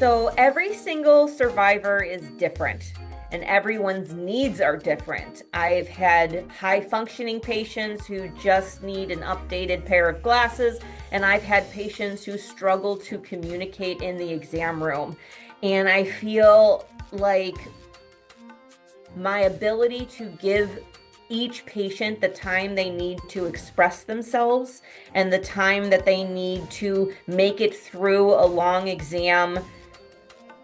So every single survivor is different and everyone's needs are different. I've had high functioning patients who just need an updated pair of glasses, and I've had patients who struggle to communicate in the exam room. And I feel like my ability to give each patient the time they need to express themselves and the time that they need to make it through a long exam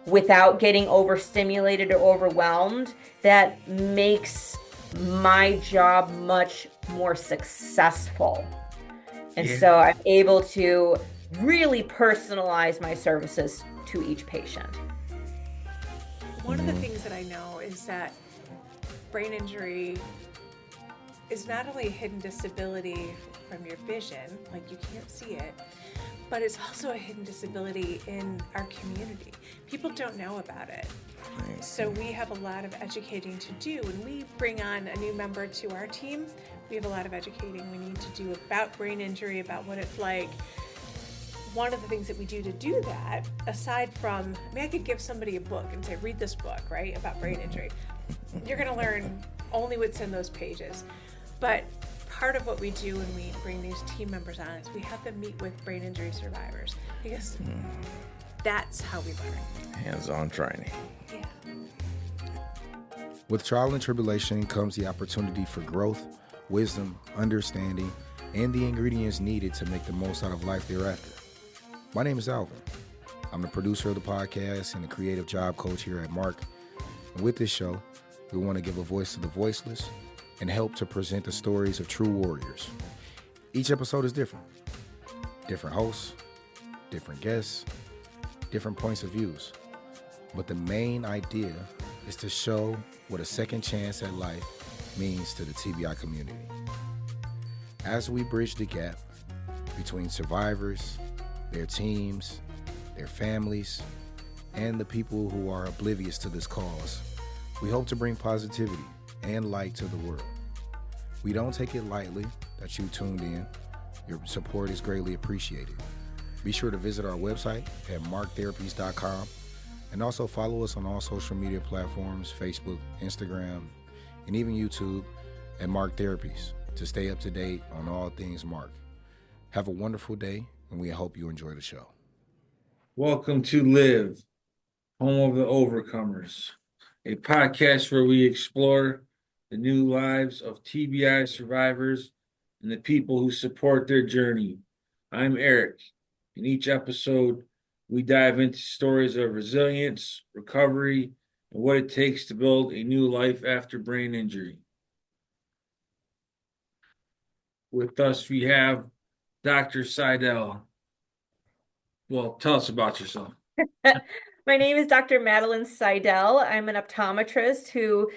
without getting overstimulated or overwhelmed, that makes my job much more successful. And Yeah. so I'm able to really personalize my services to each patient. One of the things that I know is that brain injury is not only a hidden disability from your vision, like you can't see it, but it's also a hidden disability in our community. People don't know about it. So we have a lot of educating to do. When we bring on a new member to our team, we have a lot of educating we need to do about brain injury, about what it's like. One of the things that we do to do that, aside from, I could give somebody a book and say, read this book, right, about brain injury. You're going to learn only what's in those pages. But part of what we do when we bring these team members on is we have them meet with brain injury survivors, because that's how we learn. Hands-on training. Yeah. With trial and tribulation comes the opportunity for growth, wisdom, understanding, and the ingredients needed to make the most out of life thereafter. My name is Alvin. I'm the producer of the podcast and the creative job coach here at M.A.R.C. And with this show, we want to give a voice to the voiceless and help to present the stories of true warriors. Each episode is different. Different hosts, different guests, different points of views. But the main idea is to show what a second chance at life means to the TBI community. As we bridge the gap between survivors, their teams, their families, and the people who are oblivious to this cause, we hope to bring positivity and light to the world. We don't take it lightly that you tuned in. Your support is greatly appreciated. Be sure to visit our website at marktherapies.com and also follow us on all social media platforms, Facebook, Instagram, and even YouTube at M.A.R.C Therapies to stay up to date on all things M.A.R.C. Have a wonderful day, and we hope you enjoy the show. Welcome to Live, Home of the Overcomers, a podcast where we explore the new lives of TBI survivors and the people who support their journey. I'm Eric. In each episode, we dive into stories of resilience, recovery, and what it takes to build a new life after brain injury. With us, we have Dr. Siedel. Well, tell us about yourself. My name is Dr. Madeline Siedel. I'm an optometrist who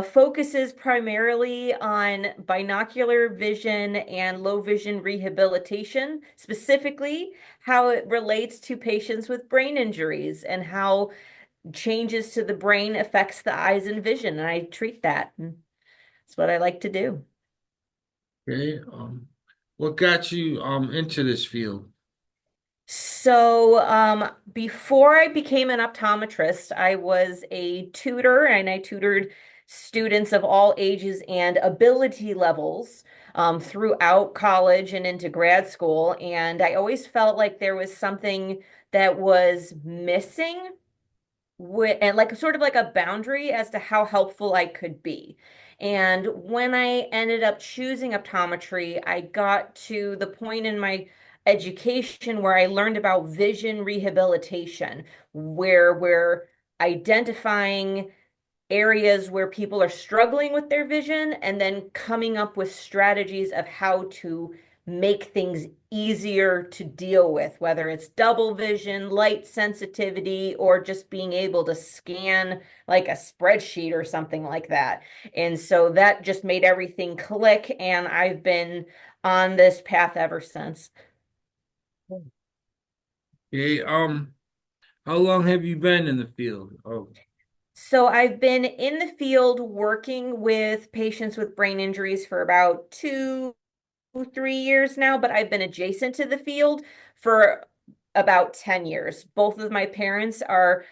focuses primarily on binocular vision and low vision rehabilitation, specifically how it relates to patients with brain injuries and how changes to the brain affects the eyes and vision. And I treat that. That's what I like to do. Okay. What got you into this field? So, before I became an optometrist, I was a tutor and I tutored students of all ages and ability levels throughout college and into grad school. And I always felt like there was something that was missing and like sort of like a boundary as to how helpful I could be. And when I ended up choosing optometry, I got to the point in my education where I learned about vision rehabilitation, where we're identifying areas where people are struggling with their vision and then coming up with strategies of how to make things easier to deal with, whether it's double vision, light sensitivity, or just being able to scan like a spreadsheet or something like that. And so that just made everything click, and I've been on this path ever since. Okay. How long have you been in the field? Oh, So I've been in the field working with patients with brain injuries for about 2, 3 years now, but I've been adjacent to the field for about 10 years. Both of my parents are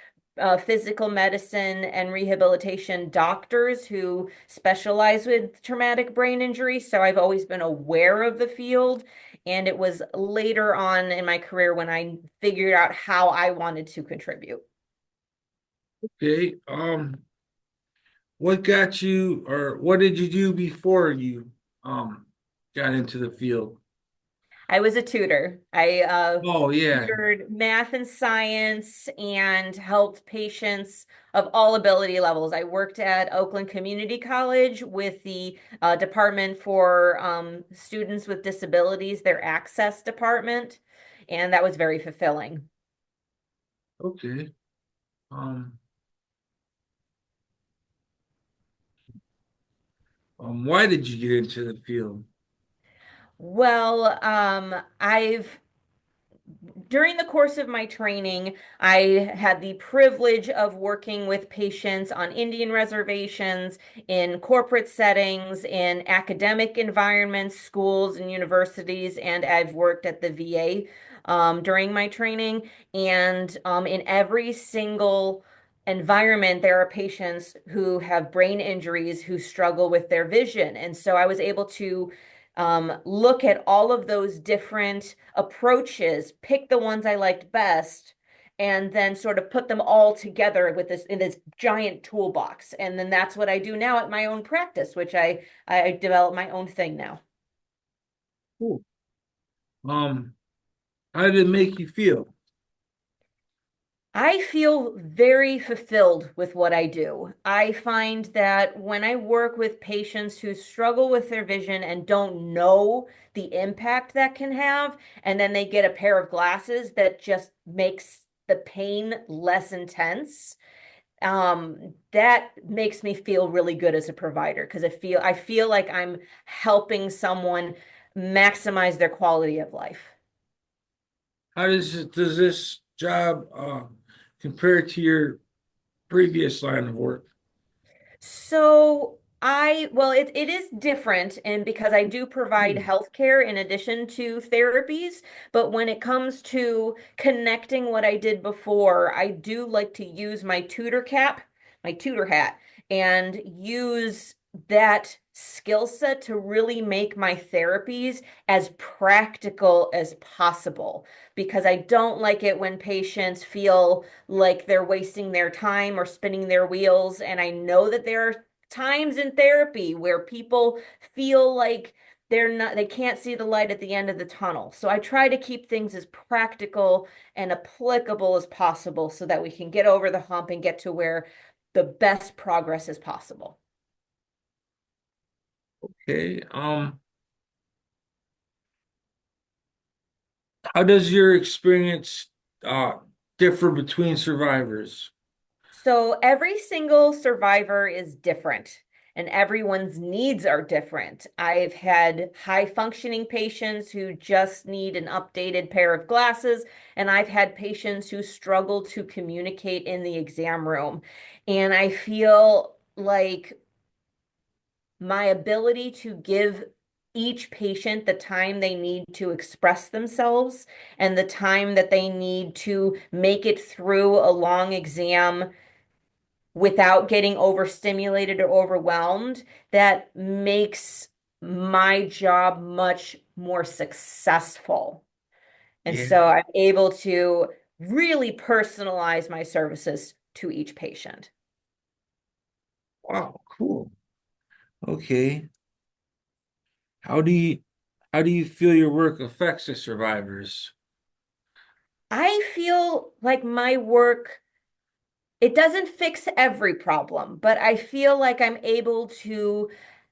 physical medicine and rehabilitation doctors who specialize with traumatic brain injury. So I've always been aware of the field. And it was later on in my career when I figured out how I wanted to contribute. Okay. What got you, or what did you do before you um got into the field? I was a tutor. I Oh yeah. tutored math and science and helped patients of all ability levels. I worked at Oakland Community College with the Department for Students with Disabilities, their access department, and that was very fulfilling. Okay. Um, why did you get into the field? Well, I've during the course of my training, I had the privilege of working with patients on Indian reservations, in corporate settings, in academic environments, schools and universities, and I've worked at the VA during my training. And in every single environment, there are patients who have brain injuries who struggle with their vision. And so I was able to look at all of those different approaches, pick the ones I liked best, and then sort of put them all together with this in this giant toolbox. And then that's what I do now at my own practice, which I develop my own thing now. Cool. Um, how did it make you feel? I feel very fulfilled with what I do. I find that when I work with patients who struggle with their vision and don't know the impact that can have, and then they get a pair of glasses that just makes the pain less intense, that makes me feel really good as a provider because I feel like I'm helping someone maximize their quality of life. Does this job compare to your previous line of work? Well, it is different, and because I do provide Hmm. healthcare in addition to therapies, but when it comes to connecting what I did before, I do like to use my tutor cap, my tutor hat, and use that skill set to really make my therapies as practical as possible. Because I don't like it when patients feel like they're wasting their time or spinning their wheels. And I know that there are times in therapy where people feel like they can't see the light at the end of the tunnel. So I try to keep things as practical and applicable as possible so that we can get over the hump and get to where the best progress is possible. Okay. How does your experience uh differ between survivors? So every single survivor is different and everyone's needs are different. I've had high functioning patients who just need an updated pair of glasses, and I've had patients who struggle to communicate in the exam room. And I feel like my ability to give each patient the time they need to express themselves and the time that they need to make it through a long exam without getting overstimulated or overwhelmed, that makes my job much more successful. And Yeah. so I'm able to really personalize my services to each patient. Wow, cool. Okay. How do you how do you feel your work affects the survivors? I feel like my work, it doesn't fix every problem, but I feel like I'm able to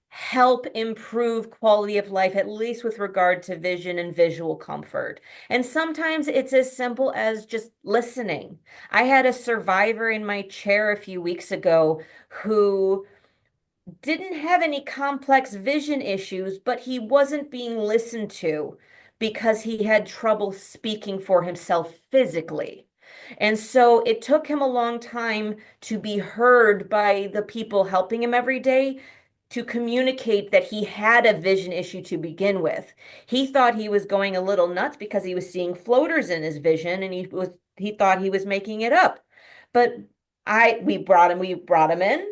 help improve quality of life, at least with regard to vision and visual comfort. And sometimes it's as simple as just listening. I had a survivor in my chair a few weeks ago who didn't have any complex vision issues, but he wasn't being listened to because he had trouble speaking for himself physically. And so it took him a long time to be heard by the people helping him every day to communicate that he had a vision issue to begin with. He thought he was going a little nuts because he was seeing floaters in his vision and he thought he was making it up. But we brought him in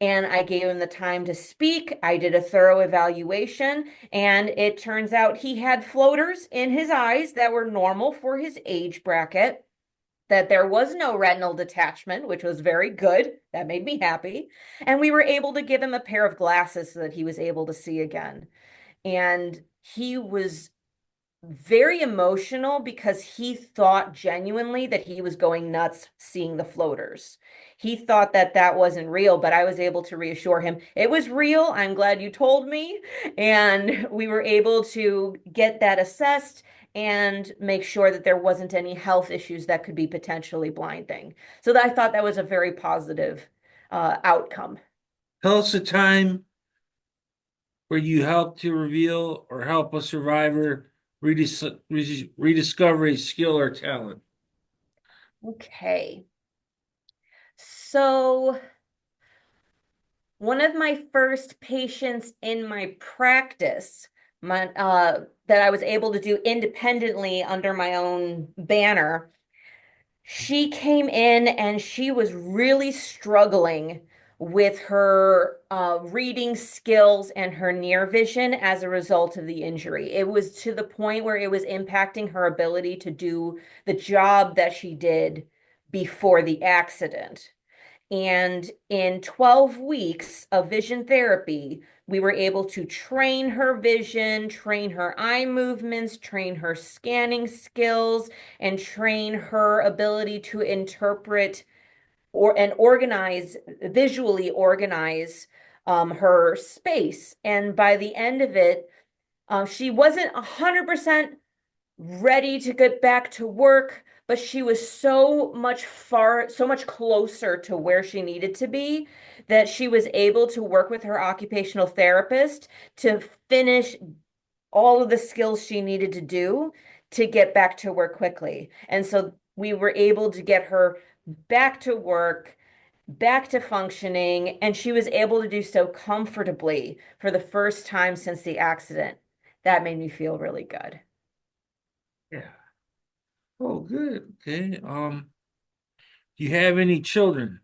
and I gave him the time to speak. I did a thorough evaluation and it turns out he had floaters in his eyes that were normal for his age bracket, that there was no retinal detachment, which was very good. That made me happy. And we were able to give him a pair of glasses so that he was able to see again. And he was very emotional because he thought genuinely that he was going nuts seeing the floaters. He thought that that wasn't real, but I was able to reassure him it was real. I'm glad you told me. And we were able to get that assessed and make sure that there wasn't any health issues that could be potentially blinding. So I thought that was a very positive outcome. Tell us a time where you help to reveal or help a survivor rediscover a skill or talent. Okay. So one of my first patients in my practice, that I was able to do independently under my own banner, she came in and she was really struggling with her reading skills and her near vision as a result of the injury. It was to the point where it was impacting her ability to do the job that she did before the accident. And in 12 weeks of vision therapy, we were able to train her vision, train her eye movements, train her scanning skills, and train her ability to interpret and organize, visually organize her space. And by the end of it, she wasn't 100% ready to get back to work, but she was so much closer to where she needed to be that she was able to work with her occupational therapist to finish all of the skills she needed to do to get back to work quickly. And so we were able to get her back to work, back to functioning, and she was able to do so comfortably for the first time since the accident. That made me feel really good. Yeah. Oh, good. Okay. Do you have any children?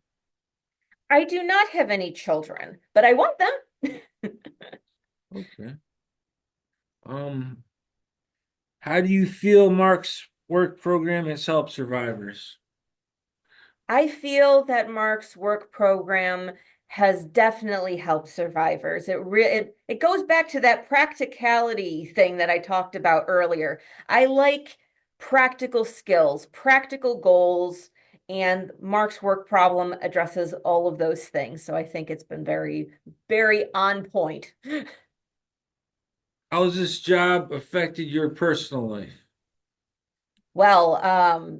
I do not have any children, but I want them. Okay. Um, how do you feel Mark's work program has helped survivors? I feel that M.A.R.C's work program has definitely helped survivors. It goes back to that practicality thing that I talked about earlier. I like practical skills, practical goals, and M.A.R.C's work problem addresses all of those things. So I think it's been very, very on point. How has this job affected your personal life? Well,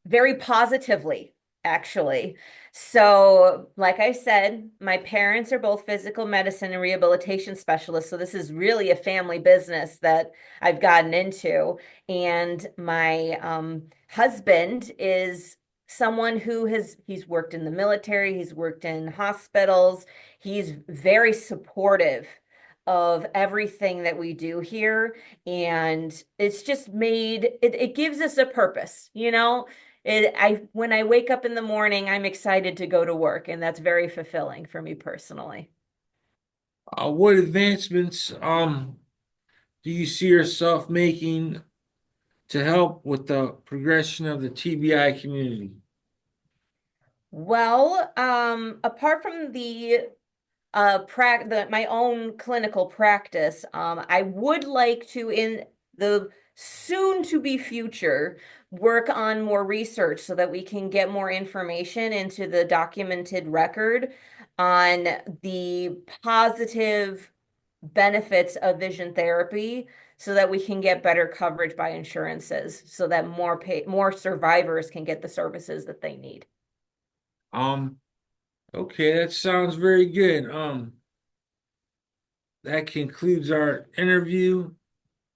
very positively, actually. So, like I said, my parents are both physical medicine and rehabilitation specialists. So, this is really a family business that I've gotten into. And my husband is someone he's worked in the military, he's worked in hospitals, he's very supportive of everything that we do here, and it's just it gives us a purpose, I when I wake up in the morning, I'm excited to go to work, and that's very fulfilling for me personally. What advancements do you see yourself making to help with the progression of the TBI community? Well, apart from my own clinical practice, I would like to, in the soon to be future, work on more research so that we can get more information into the documented record on the positive benefits of vision therapy so that we can get better coverage by insurances so that more survivors can get the services that they need. Um, okay, that sounds very good. That concludes our interview.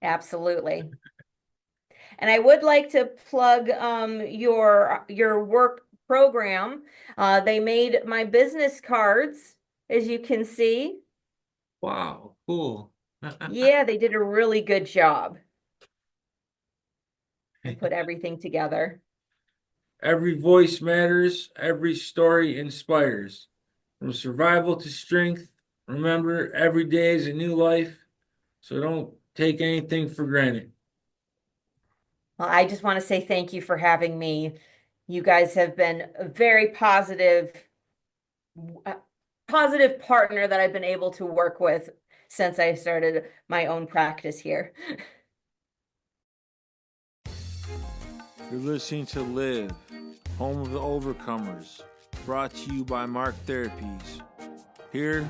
Absolutely. And I would like to plug your work program. They made my business cards, as you can see. Wow, cool. Yeah, they did a really good job and put everything together. Every voice matters, every story inspires. From survival to strength, remember every day is a new life, so don't take anything for granted. Well, I just want to say thank you for having me. You guys have been a very uh, positive partner that I've been able to work with since I started my own practice here. You're listening to Live, Home of the Overcomers, brought to you by M.A.R.C Therapies. Here,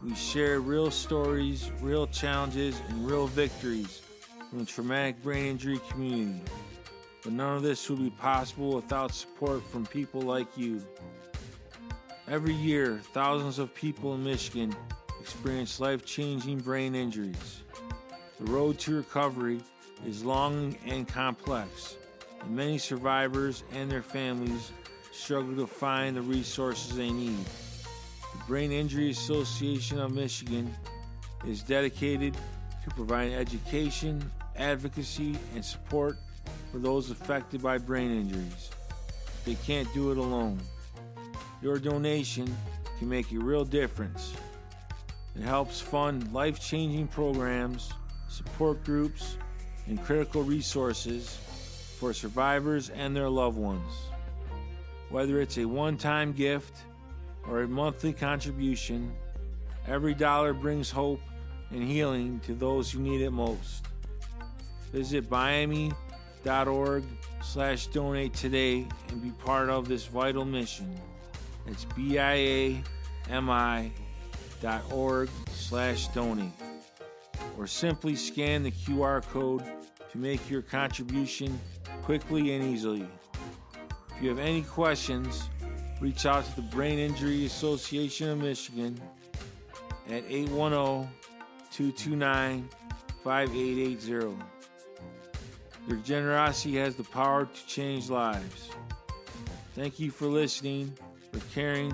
we share real stories, real challenges, and real victories from the traumatic brain injury community. But none of this would be possible without support from people like you. Every year, thousands of people in Michigan experience life-changing brain injuries. The road to recovery is long and complex, and many survivors and their families struggle to find the resources they need. The Brain Injury Association of Michigan is dedicated to providing education, advocacy, and support for those affected by brain injuries. They can't do it alone. Your donation can make a real difference. It helps fund life-changing programs, support groups, and critical resources for survivors and their loved ones. Whether it's a one-time gift or a monthly contribution, every dollar brings hope and healing to those who need it most. Visit biami.org/donate today and be part of this vital mission. It's biami.org/donate. Or simply scan the QR code to make your contribution quickly and easily. If you have any questions, reach out to the Brain Injury Association of Michigan at 810-229-5880. Your generosity has the power to change lives. Thank you for listening, for caring,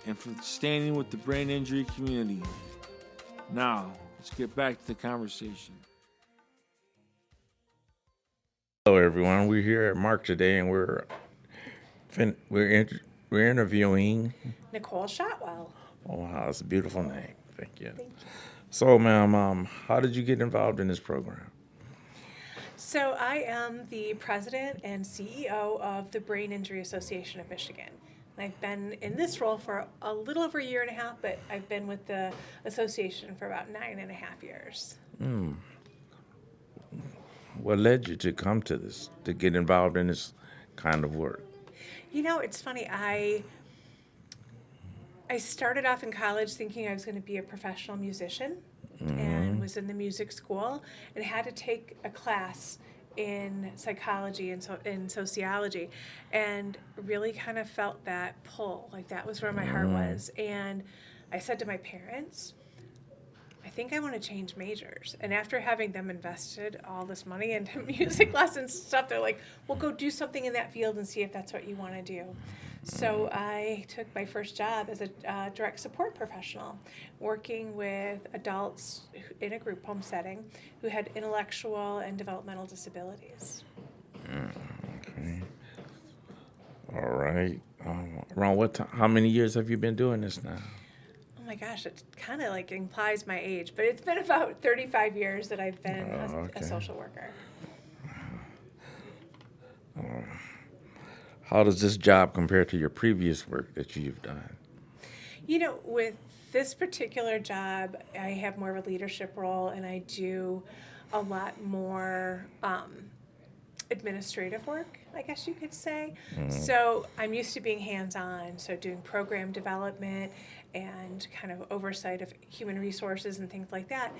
and for standing with the brain injury community. Now, let's get back to the conversation. Hello, everyone. We're here at M.A.R.C today, and we're interviewing. Nicole Shotwell. Oh wow, that's a beautiful name. Thank you. Thank you. So, ma'am, how did you get involved in this program? So I am the president and CEO of the Brain Injury Association of Michigan. I've been in this role for a little over a year and a half, but I've been with the association for about 9.5 years. What led you to come to this, to get involved in this kind of work? You know, it's funny. I started off in college thinking I was going to be a professional musician and was in the music school and had to take a class in psychology and in sociology and really kind of felt that pull, like that was where my heart was. And I said to my parents, I think I want to change majors. And after having them invested all this money into music lessons and stuff, they're like, well, go do something in that field and see if that's what you want to do. So I took my first job as a direct support professional, working with adults in a group home setting who had intellectual and developmental disabilities. Okay. All right. Around what time? How many years have you been doing this now? Oh my gosh, it kind of like implies my age, but it's been about 35 years that I've been a social worker. How does this job compare to your previous work that you've done? You know, with this particular job, I have more of a leadership role and I do a lot more administrative work, I guess you could say. So I'm used to being hands-on, so doing program development and kind of oversight of human resources and things like that.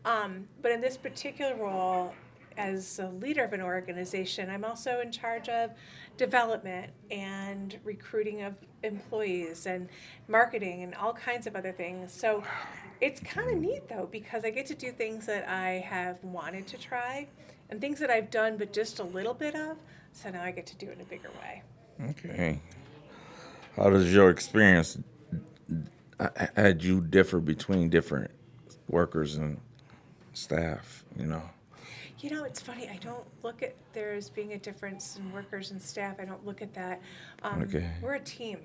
But in this particular role, as a leader of an organization, I'm also in charge of development and recruiting of employees and marketing and all kinds of other things. So it's kind of neat though, because I get to do things that I have wanted to try and things that I've done but just a little bit of. So now I get to do it in a bigger way. Okay. How does your experience had you differ between different workers and staff, You know, it's funny. I don't look at there as being a difference in workers and staff. I don't look at that. Okay. We're a team.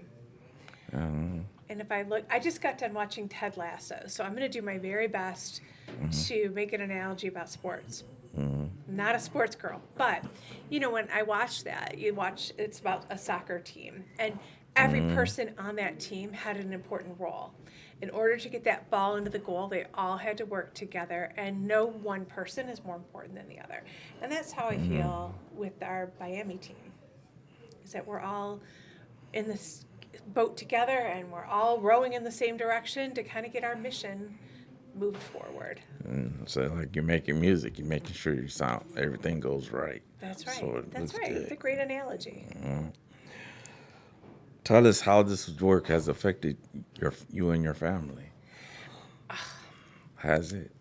Um, And if I look, I just got done watching Ted Lasso, so I'm going to do my very best to make an analogy about sports. Not a sports girl, but when I watch that, it's about a soccer team, and every person on that team had an important role. In order to get that ball into the goal, they all had to work together, and no one person is more important than the other. And that's how I feel with our Miami team, is that we're all in this boat together and we're all rowing in the same direction to kind of get our mission moved forward. so like you're making music, you're making sure everything goes right. That's right. So it That's looks right. good. It's a great analogy. Tell us how this work has affected you and your family. Has it?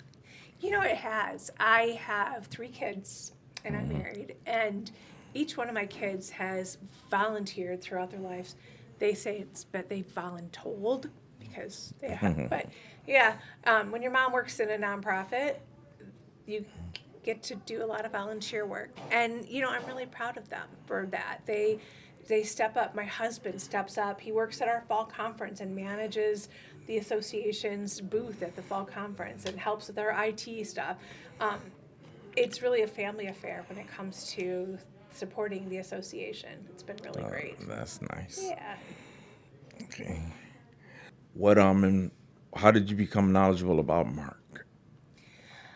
It has. I have 3 kids and I'm married, and each one of my kids has volunteered throughout their lives. They say it's but they've voluntold because they have. But yeah, when your mom works in a nonprofit, you get to do a lot of volunteer work, and I'm really proud of them for that. They step up. My husband steps up. He works at our fall conference and manages the association's booth at the fall conference and helps with our IT stuff. It's really a family affair when it comes to supporting the association. It's been really great. That's nice. Yeah. Okay. What and how did you become knowledgeable about M.A.R.C?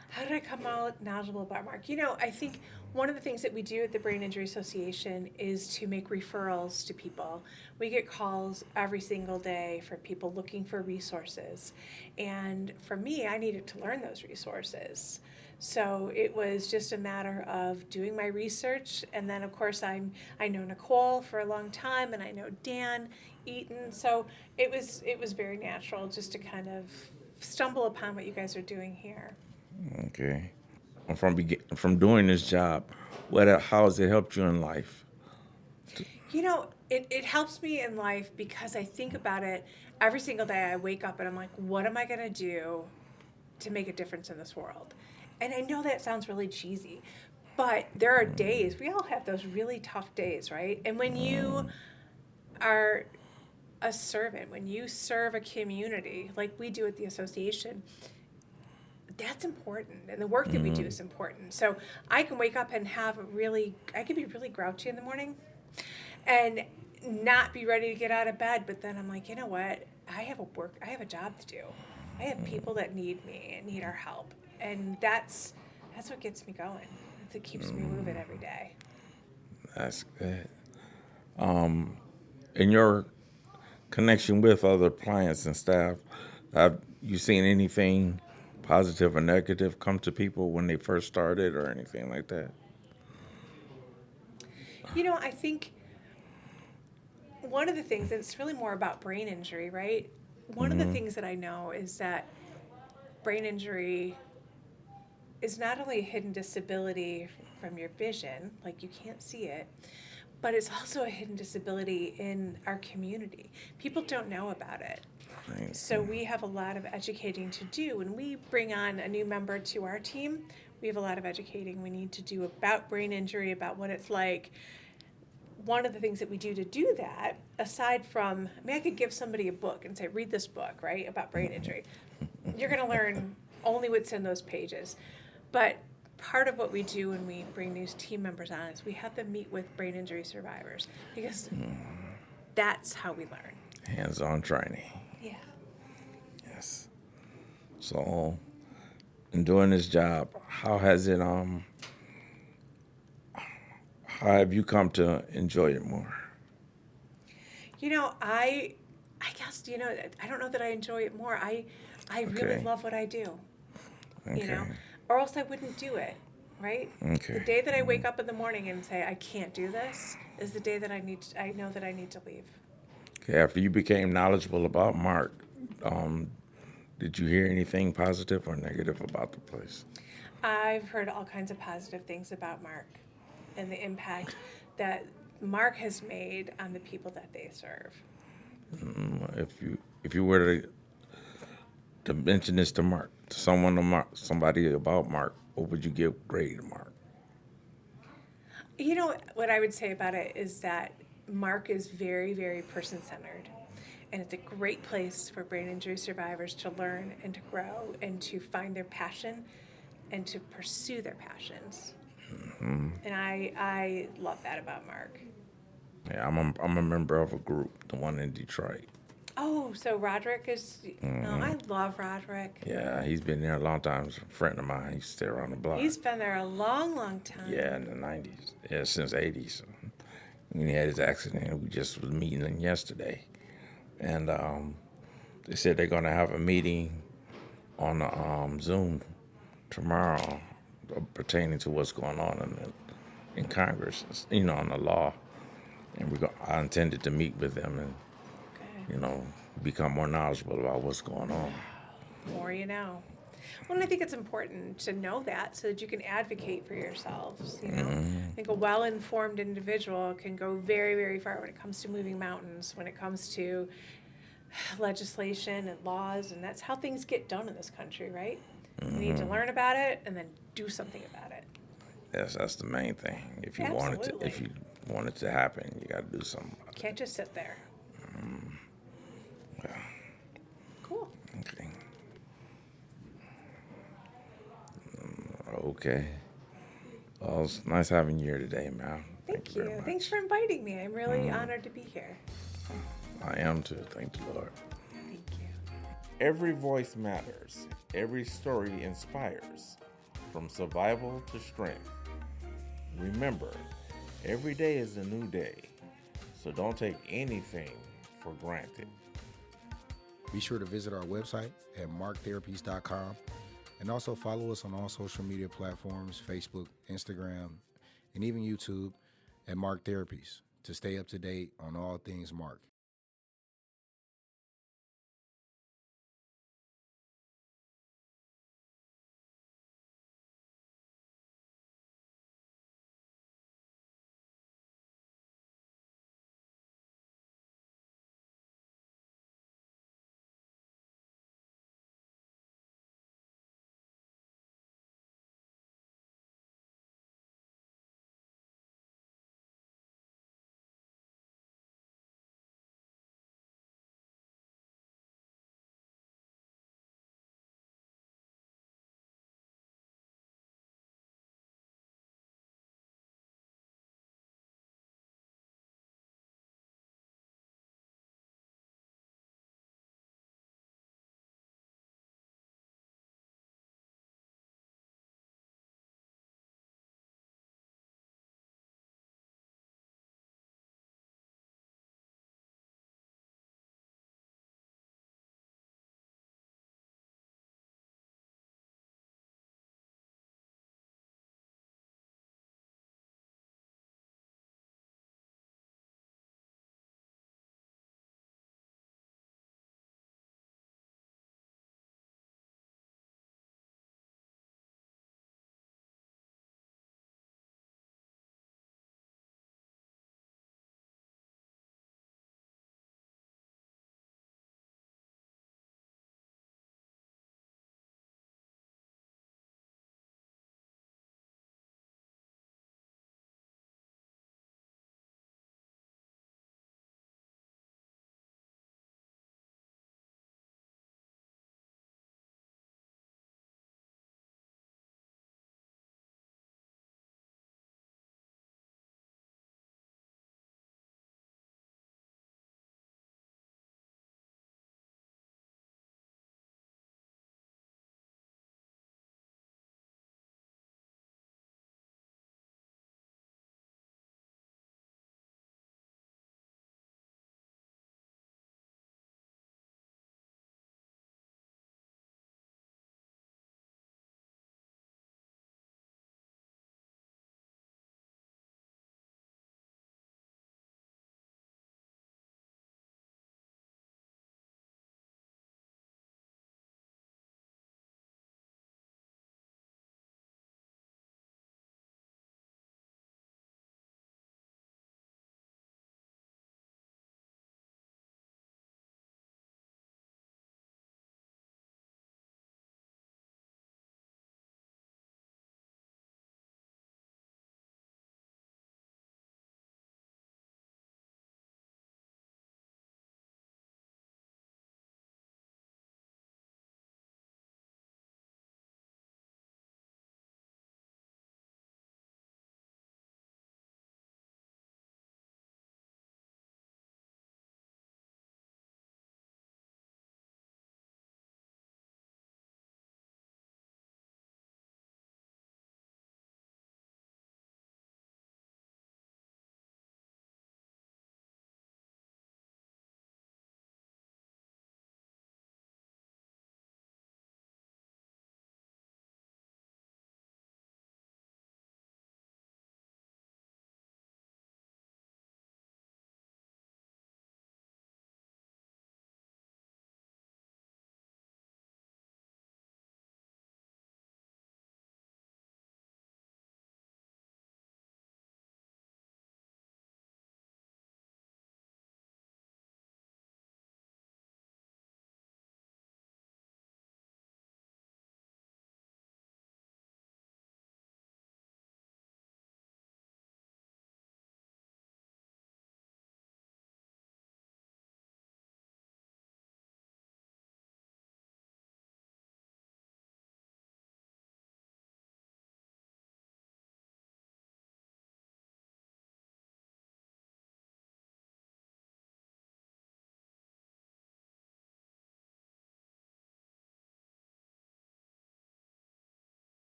How did I come out knowledgeable about M.A.R.C? I think one of the things that we do at the Brain Injury Association is to make referrals to people. We get calls every single day from people looking for resources. And for me, I needed to learn those resources. So it was just a matter of doing my research, and then of course I know Nicole for a long time, and I know Dan Eaton. So it was very natural just to kind of stumble upon what you guys are doing here. Okay. From doing this job, how has it helped you in life? It helps me in life because I think about it every single day. I wake up and I'm like, what am I going to do to make a difference in this world? And I know that sounds really cheesy, but there are days, we all have those really tough days, right? And when you are a servant, when you serve a community like we do at the association, that's important, and the work that we do is important. So I can wake up and I can be really grouchy in the morning and not be ready to get out of bed, but then I'm like, you know what? I have a job to do. I have people that need me and need our help, and that's what gets me going. That's what keeps me moving every day. That's good. In your connection with other clients and staff, have you seen anything positive or negative come to people when they first started or anything like that? I think one of the things, and it's really more about brain injury, right? One of the things that I know is that brain injury is not only a hidden disability from your vision, like you can't see it, but it's also a hidden disability in our community. People don't know about it. So we have a lot of educating to do. When we bring on a new member to our team, we have a lot of educating we need to do about brain injury, about what it's like. One of the things that we do to do that, aside from, I could give somebody a book and say, read this book, right, about brain injury. You're going to learn only what's in those pages. But part of what we do when we bring new team members on is we have them meet with brain injury survivors, because that's how we learn. Hands-on training. Yeah. Yes. So, in doing this job, how have you come to enjoy it more? I guess, I don't know that I enjoy it more. I really Okay. love what I do, Okay. or else I wouldn't do it, right? Okay. The day that I wake up in the morning and say, I can't do this, is the day that I know that I need to leave. Okay. After you became knowledgeable about M.A.R.C, did you hear anything positive or negative about the place? I've heard all kinds of positive things about M.A.R.C and the impact that M.A.R.C has made on the people that they serve. If you were to to mention this to Mark, to someone to Mark, somebody about Mark, what would you give grade to Mark? You know, what I would say about it is that Mark is very, very person centered. And it's a great place for brain injury survivors to learn and to grow and to find their passion and to pursue their passions. And I love that about Mark. Yeah, I'm a member of a group, the one in Detroit. Oh, so Roderick is. No, I love Roderick. Yeah, he's been there a long time. He's a friend of mine. He stay around the block. He's been there a long, long time. Yeah, in the 90s. Yeah, since 80s. When he had his accident, we just was meeting him yesterday. And they said they're going to have a meeting on Zoom tomorrow pertaining to what's going on in Congress, on the law. And I intended to meet with them and, Okay. become more knowledgeable about what's going on. More you know. Well, and I think it's important to know that so that you can advocate for yourselves. I think a well-informed individual can go very, very far when it comes to moving mountains, when it comes to legislation and laws, and that's how things get done in this country, right? You need to learn about it and then do something about it. Yes, that's the main thing. If you Absolutely. want it to happen, you got to do something about it. Can't just sit there. Yeah. Cool. Okay. Okay. Well, it's nice having you here today, man. Thank you. you. Very Thanks much. for inviting me. I'm really honored to be here. I am too. Thank the Lord. Thank you. Every voice matters. Every story inspires. From survival to strength. Remember, every day is a new day. So don't take anything for granted. Be sure to visit our website at marktherapies.com and also follow us on all social media platforms, Facebook, Instagram, and even YouTube at Mark Therapies to stay up to date on all things Mark.